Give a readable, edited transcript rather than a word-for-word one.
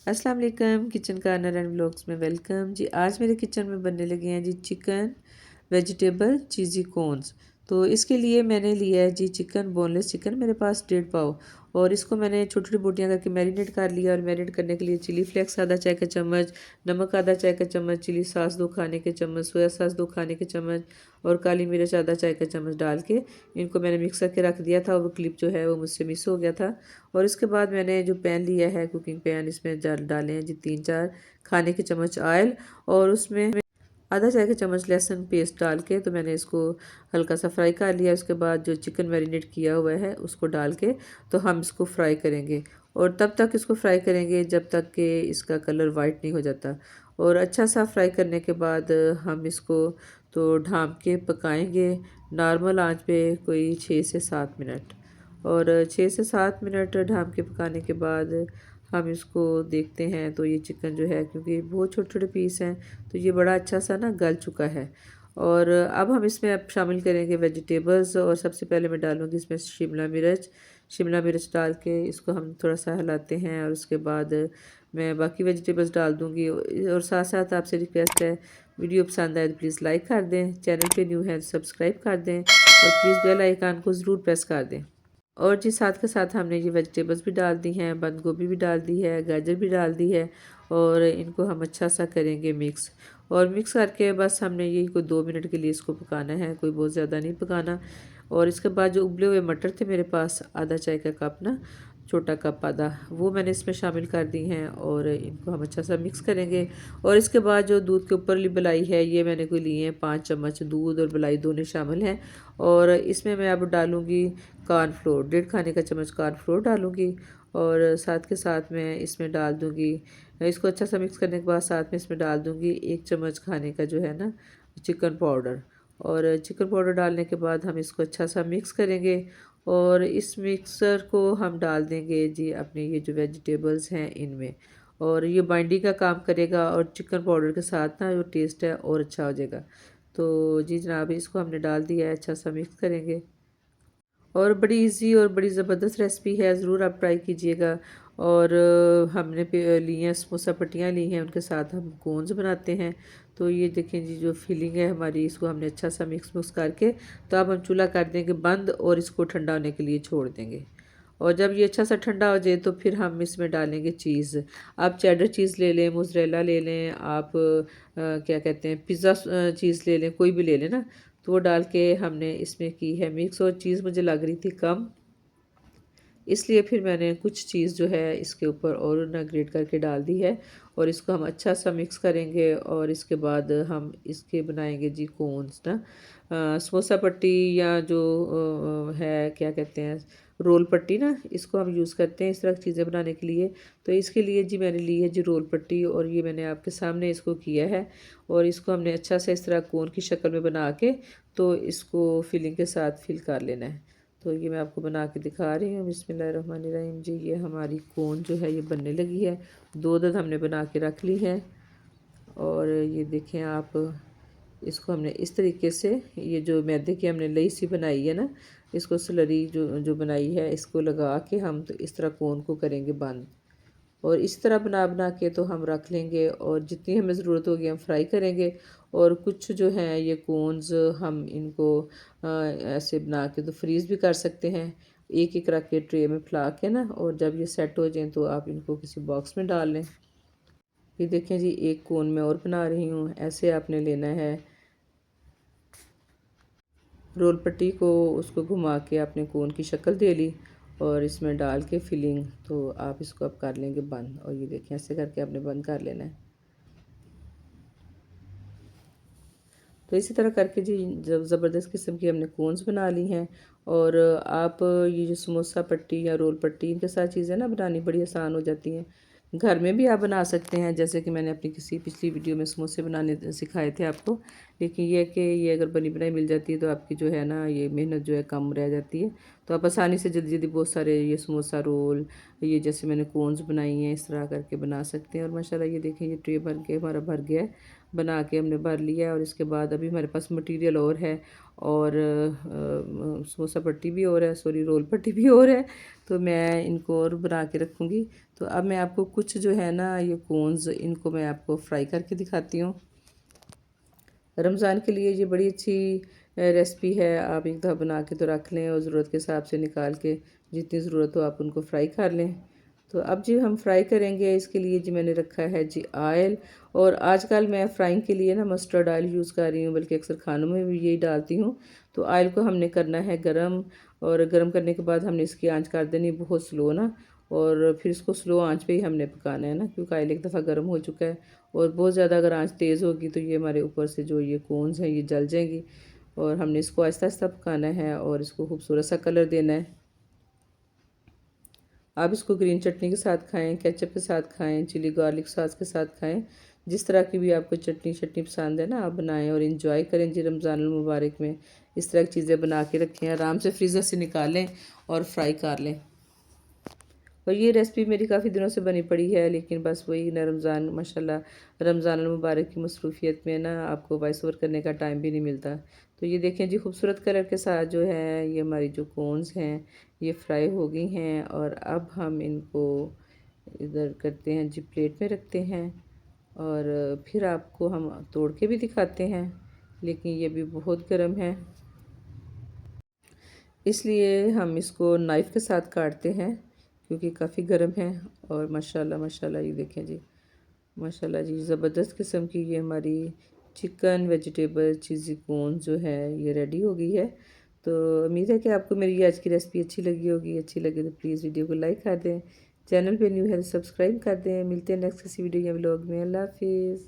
अस्सलाम वालेकुम, kitchen corner and vlogs में वेलकम जी। आज मेरे किचन में बनने लगे हैं जी चिकन वेजिटेबल चीज़ी कॉर्न्स। तो इसके लिए मैंने लिया है जी चिकन, बोनलेस चिकन मेरे पास 1.5 पाव, और इसको मैंने छोटी छोटी बोटियाँ करके मैरिनेट कर लिया। और मैरिनेट करने के लिए चिली फ्लेक्स आधा चाय का चम्मच, नमक आधा चाय का चम्मच, चिली सॉस 2 खाने के चम्मच, सोया सॉस 2 खाने के चम्मच और काली मिर्च आधा चाय का चम्मच डाल के इनको मैंने मिक्स करके रख दिया था। और वो क्लिप जो है वो मुझसे मिस हो गया था। और इसके बाद मैंने जो पैन लिया है, कुकिंग पैन, इसमें डाले हैं जी 3-4 खाने के चम्मच ऑयल, और उसमें आधा चाय का चम्मच लहसुन पेस्ट डाल के तो मैंने इसको हल्का सा फ्राई कर लिया। उसके बाद जो चिकन मैरिनेट किया हुआ है उसको डाल के तो हम इसको फ्राई करेंगे। और तब तक इसको फ्राई करेंगे जब तक कि इसका कलर वाइट नहीं हो जाता। और अच्छा सा फ्राई करने के बाद हम इसको तो ढाँप के पकाएंगे नॉर्मल आंच पे कोई 6 से 7 मिनट। और 6 से 7 मिनट ढाँप के पकाने के बाद हम इसको देखते हैं तो ये चिकन जो है, क्योंकि बहुत छोटे छोटे पीस हैं, तो ये बड़ा अच्छा सा ना गल चुका है। और अब हम इसमें अब शामिल करेंगे वेजिटेबल्स। और सबसे पहले मैं डालूँगी इसमें शिमला मिर्च डाल के इसको हम थोड़ा सा हिलाते हैं। और उसके बाद मैं बाकी वेजिटेबल्स डाल दूँगी। और साथ साथ आपसे रिक्वेस्ट है, वीडियो पसंद आए तो प्लीज़ लाइक कर दें, चैनल पे न्यू है तो सब्सक्राइब कर दें और प्लीज़ बेल आइकन को ज़रूर प्रेस कर दें। और जी साथ के साथ हमने ये वेजिटेबल्स भी डाल दी हैं, बंद गोभी भी डाल दी है, गाजर भी डाल दी है। और इनको हम अच्छा सा करेंगे मिक्स। और मिक्स करके बस हमने यही कोई 2 मिनट के लिए इसको पकाना है, कोई बहुत ज़्यादा नहीं पकाना। और इसके बाद जो उबले हुए मटर थे मेरे पास, आधा चाय का कप ना, छोटा कप आधा, वो मैंने इसमें शामिल कर दी हैं। और इनको हम अच्छा सा मिक्स करेंगे। और इसके बाद जो दूध के ऊपर वाली मलाई है, ये मैंने कोई लिए हैं 5 चम्मच, दूध और मलाई दोनों शामिल हैं। और इसमें मैं अब डालूँगी कॉर्नफ्लोर, 1.5 खाने का चम्मच कॉर्नफ्लोर डालूँगी। और साथ के साथ मैं इसमें डाल दूँगी, इसको अच्छा सा मिक्स करने के बाद साथ में इसमें डाल दूँगी 1 चम्मच खाने का जो है ना चिकन पाउडर। और चिकन पाउडर डालने के बाद हम इसको अच्छा सा मिक्स करेंगे। और इस मिक्सर को हम डाल देंगे जी अपने ये जो वेजिटेबल्स हैं इनमें। और ये बाइंडिंग का काम करेगा और चिकन पाउडर के साथ ना जो टेस्ट है और अच्छा हो जाएगा। तो जी जनाब, इसको हमने डाल दिया है, अच्छा सा मिक्स करेंगे। और बड़ी इजी और बड़ी ज़बरदस्त रेसिपी है, ज़रूर आप ट्राई कीजिएगा। और हमने ली हैं समोसा पट्टियाँ ली हैं, उनके साथ हम कोन्स बनाते हैं। तो ये देखें जी, जो फिलिंग है हमारी, इसको हमने अच्छा सा मिक्स मिक्स करके तो अब हम चूल्हा कर देंगे बंद और इसको ठंडा होने के लिए छोड़ देंगे। और जब ये अच्छा सा ठंडा हो जाए तो फिर हम इसमें डालेंगे चीज़। आप चेडर चीज़ ले लें, मोज़रेला ले लें, आप क्या कहते हैं पिज़्ज़ा चीज़ ले लें, कोई भी ले लें ना। तो वो डाल के हमने इसमें की है मिक्स। और चीज़ मुझे लग रही थी कम, इसलिए फिर मैंने कुछ चीज़ जो है इसके ऊपर और ना ग्रेट करके डाल दी है। और इसको हम अच्छा सा मिक्स करेंगे। और इसके बाद हम इसके बनाएंगे जी कोन्स ना, समोसा पट्टी या जो है क्या कहते हैं रोल पट्टी ना, इसको हम यूज़ करते हैं इस तरह की चीज़ें बनाने के लिए। तो इसके लिए जी मैंने ली है जी रोल पट्टी, और ये मैंने आपके सामने इसको किया है। और इसको हमने अच्छा सा इस तरह कोन की शक्ल में बना के तो इसको फिलिंग के साथ फिल कर लेना है। तो ये मैं आपको बना के दिखा रही हूँ। बिस्मिल्लाहिर्रहमानिर्रहीम जी, ये हमारी कोन जो है ये बनने लगी है। 2 अदद हमने बना के रख ली है। और ये देखें आप, इसको हमने इस तरीके से, ये जो मैदे की हमने लई सी बनाई है ना, इसको स्लरी जो जो बनाई है, इसको लगा के हम तो इस तरह कोन को करेंगे बंद। और इस तरह बना बना के तो हम रख लेंगे। और जितनी हमें ज़रूरत होगी हम फ्राई करेंगे। और कुछ जो हैं ये कोन्स, हम इनको ऐसे बना के तो फ्रीज़ भी कर सकते हैं, एक एक रख के ट्रे में फैला के ना। और जब ये सेट हो जाएं तो आप इनको किसी बॉक्स में डाल लें। ये देखें जी, एक कोन में और बना रही हूँ। ऐसे आपने लेना है रोल पट्टी को, उसको घुमा के आपने कोन की शक्ल दे ली और इसमें डाल के फिलिंग, तो आप इसको अब कर लेंगे बंद। और ये देखें, ऐसे करके आपने बंद कर लेना है। तो इसी तरह करके जी जब ज़बरदस्त किस्म की हमने कोन्स बना ली हैं। और आप ये जो समोसा पट्टी या रोल पट्टी, इनके साथ चीज़ें ना बनानी बड़ी आसान हो जाती हैं। घर में भी आप बना सकते हैं, जैसे कि मैंने अपनी किसी पिछली वीडियो में समोसे बनाने सिखाए थे आपको। लेकिन ये है कि ये अगर बनी बनाई मिल जाती है तो आपकी जो है ना ये मेहनत जो है कम रह जाती है। तो आप आसानी से जल्दी जल्दी बहुत सारे ये समोसा रोल, ये जैसे मैंने कोन्स बनाई हैं इस तरह करके बना सकते हैं। और माशाल्लाह ये देखें ये ट्रे बन के हमारा भर गया है, बना के हमने भर लिया है। और इसके बाद अभी हमारे पास मटेरियल और है, और समोसा पट्टी भी और है, सॉरी रोल पट्टी भी और है, तो मैं इनको और बना के रखूँगी। तो अब मैं आपको कुछ जो है ना ये कोन्स, इनको मैं आपको फ्राई करके दिखाती हूँ। रमज़ान के लिए ये बड़ी अच्छी रेसिपी है, आप एक दफ़ा बना के तो रख लें और ज़रूरत के हिसाब से निकाल के जितनी ज़रूरत हो आप उनको फ्राई कर लें। तो अब जी हम फ्राई करेंगे, इसके लिए जी मैंने रखा है जी ऑयल। और आजकल मैं फ्राइंग के लिए ना मस्टर्ड ऑयल यूज़ कर रही हूँ, बल्कि अक्सर खानों में भी यही डालती हूँ। तो ऑयल को हमने करना है गरम, और गरम करने के बाद हमने इसकी आंच कर देनी बहुत स्लो ना, और फिर इसको स्लो आंच पे ही हमने पकाना है ना, क्योंकि ऑयल एक दफ़ा गर्म हो चुका है। और बहुत ज़्यादा अगर आंच तेज़ होगी तो ये हमारे ऊपर से जो ये कोन्स हैं ये जल जाएंगी। और हमने इसको आहिस्ता आहिस्ता पकाना है और इसको खूबसूरत सा कलर देना है। आप इसको ग्रीन चटनी के साथ खाएं, केचप के साथ खाएं, चिली गार्लिक सॉस के साथ खाएं, जिस तरह की भी आपको चटनी शटनी पसंद है ना आप बनाएं और इंजॉय करें जी रमज़ान मुबारक में। इस तरह की चीज़ें बना के रखें, आराम से फ्रीज़र से निकालें और फ्राई कर लें। और ये रेसिपी मेरी काफ़ी दिनों से बनी पड़ी है, लेकिन बस वही ना रमज़ान माशाल्लाह रमज़ान मुबारक की मसरूफियत में ना आपको वॉइस ओवर करने का टाइम भी नहीं मिलता। तो ये देखें जी खूबसूरत कलर के साथ जो है ये हमारी जो कोन्स हैं ये फ्राई हो गई हैं। और अब हम इनको इधर करते हैं जी, प्लेट में रखते हैं, और फिर आपको हम तोड़ के भी दिखाते हैं, लेकिन ये भी बहुत गर्म है इसलिए हम इसको नाइफ़ के साथ काटते हैं, क्योंकि काफ़ी गर्म है। और माशाल्लाह माशाल्लाह ये देखें जी, माशाल्लाह जी ज़बरदस्त किस्म की ये हमारी चिकन वेजिटेबल चीज़ी कोन जो है ये रेडी हो गई है। तो उम्मीद है कि आपको मेरी ये आज की रेसिपी अच्छी लगी होगी। अच्छी लगे तो प्लीज़ वीडियो को लाइक कर दें, चैनल पे न्यू है तो सब्सक्राइब कर दें। मिलते हैं नेक्स्ट किसी वीडियो या व्लॉग में। अल्लाह हाफिज़।